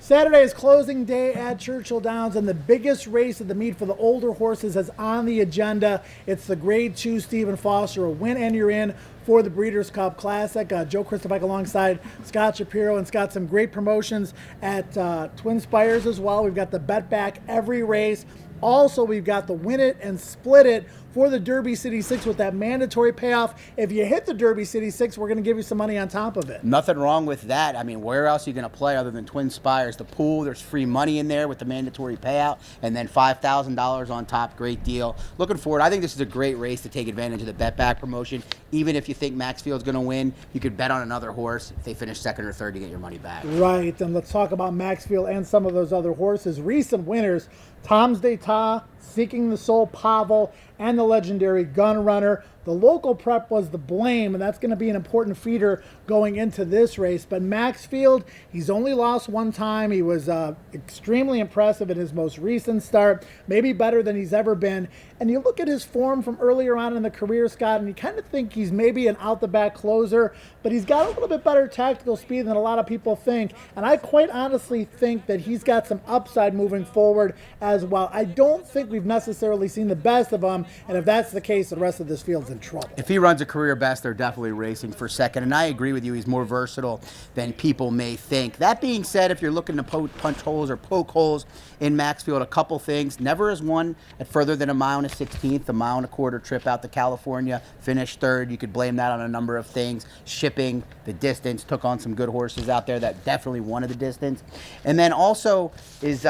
Saturday is closing day at Churchill Downs, and the biggest race of the meet for the older horses is on the agenda. It's the Grade 2 Stephen Foster, a win and you're in for the Breeders' Cup Classic. Joe Christopher alongside Scott Shapiro, and Scott, some great promotions at Twin Spires as well. We've got the bet back every race. Also, we've got the win it and split it for the Derby City 6 with that mandatory payoff. If you hit the Derby City 6, we're going to give you some money on top of it. Nothing wrong with that. I mean, where else are you going to play other than Twin Spires? The pool, there's free money in there with the mandatory payout, and then $5,000 on top. Great deal. Looking forward. I think this is a great race to take advantage of the bet back promotion. Even if you think Maxfield's going to win, you could bet on another horse. If they finish second or third, to get your money back. Right, and let's talk about Maxfield and some of those other horses. Recent winners: Tom's d'Etat, Seeking the Soul, Pavel, and the legendary Gun Runner. The local prep was the Blame, and that's going to be an important feeder going into this race. But Maxfield, he's only lost one time. He was extremely impressive in his most recent start, maybe better than he's ever been. And you look at his form from earlier on in the career, Scott, and you kind of think he's maybe an out-the-back closer, but he's got a little bit better tactical speed than a lot of people think. And I quite honestly think that he's got some upside moving forward as well. I don't think we've necessarily seen the best of him, and if that's the case, the rest of this field's in trouble. If he runs a career best, they're definitely racing for second, and I agree with you. He's more versatile than people may think. That being said, if you're looking to punch holes or poke holes in Maxfield, a couple things. Never has won at further than a mile and a 16th, a mile and a quarter trip out to California, finished third. You could blame that on a number of things. Shipping, the distance, took on some good horses out there that definitely wanted the distance. And then also, is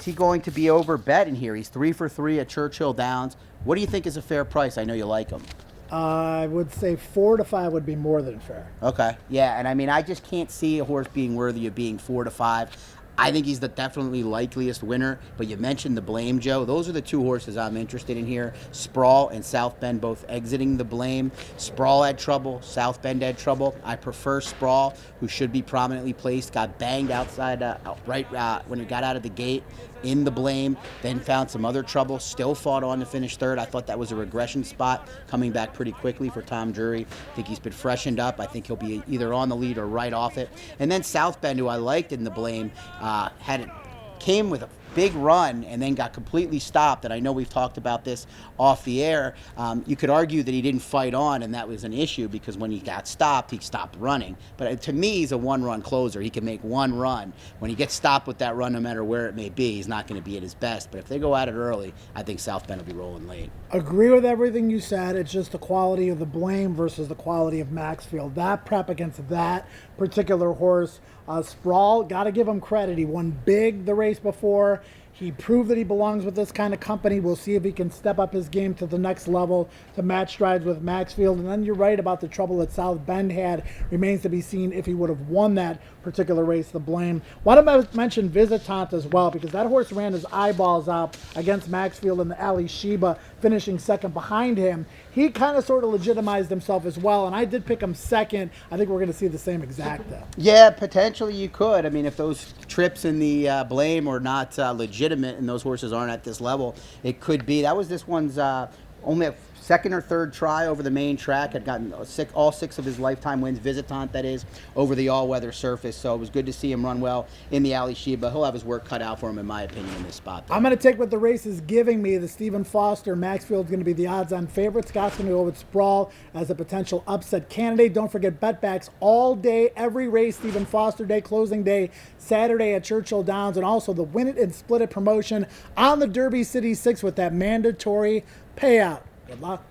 he going to be over bet in here? He's 3 for 3 at Churchill Downs. What do you think is a fair price? I know you like him. I would say 4 to 5 would be more than fair. Okay, yeah, and I mean, I just can't see a horse being worthy of being 4 to 5. I think he's the definitely likeliest winner, but you mentioned the Blame, Joe. Those are the two horses I'm interested in here. Sprawl and South Bend both exiting the Blame. Sprawl had trouble, South Bend had trouble. I prefer Sprawl, who should be prominently placed. Got banged outside when he got out of the gate in the Blame, then found some other trouble, still fought on to finish third. I thought that was a regression spot, coming back pretty quickly for Tom Drury. I think he's been freshened up. I think he'll be either on the lead or right off it. And then South Bend, who I liked in the Blame, came with a big run and then got completely stopped. And I know we've talked about this off the air. You could argue that he didn't fight on, and that was an issue because when he got stopped, he stopped running. But to me, he's a one-run closer. He can make one run. When he gets stopped with that run, no matter where it may be, he's not going to be at his best. But if they go at it early, I think South Bend will be rolling late. Agree with everything you said. It's just the quality of the Blame versus the quality of Maxfield. That prep against that particular horse. Sprawl, got to give him credit. He won big the race before. He proved that he belongs with this kind of company. We'll see if he can step up his game to the next level to match strides with Maxfield. And then you're right about the trouble that South Bend had. Remains to be seen if he would have won that particular race, the Blame. Why don't I mention Visitant as well, because that horse ran his eyeballs out against Maxfield in the Ali Sheba, finishing second behind him. He kind of sort of legitimized himself as well, and I did pick him second. I think we're going to see the same exact though. Yeah, potentially you could. I mean, if those trips in the Blame are not legitimate and those horses aren't at this level, it could be. That was this one's only a second or third try over the main track. Had gotten all 6 of his lifetime wins, Visitant that is, over the all-weather surface. So it was good to see him run well in the Ali Sheba. He'll have his work cut out for him, in my opinion, in this spot, though. I'm going to take what the race is giving me. The Stephen Foster, Maxfield's going to be the odds-on favorite. Scott's going to go with Sprawl as a potential upset candidate. Don't forget bet-backs all day, every race. Stephen Foster Day, closing day, Saturday at Churchill Downs, and also the Win It and Split It promotion on the Derby City 6 with that mandatory payout. Good luck.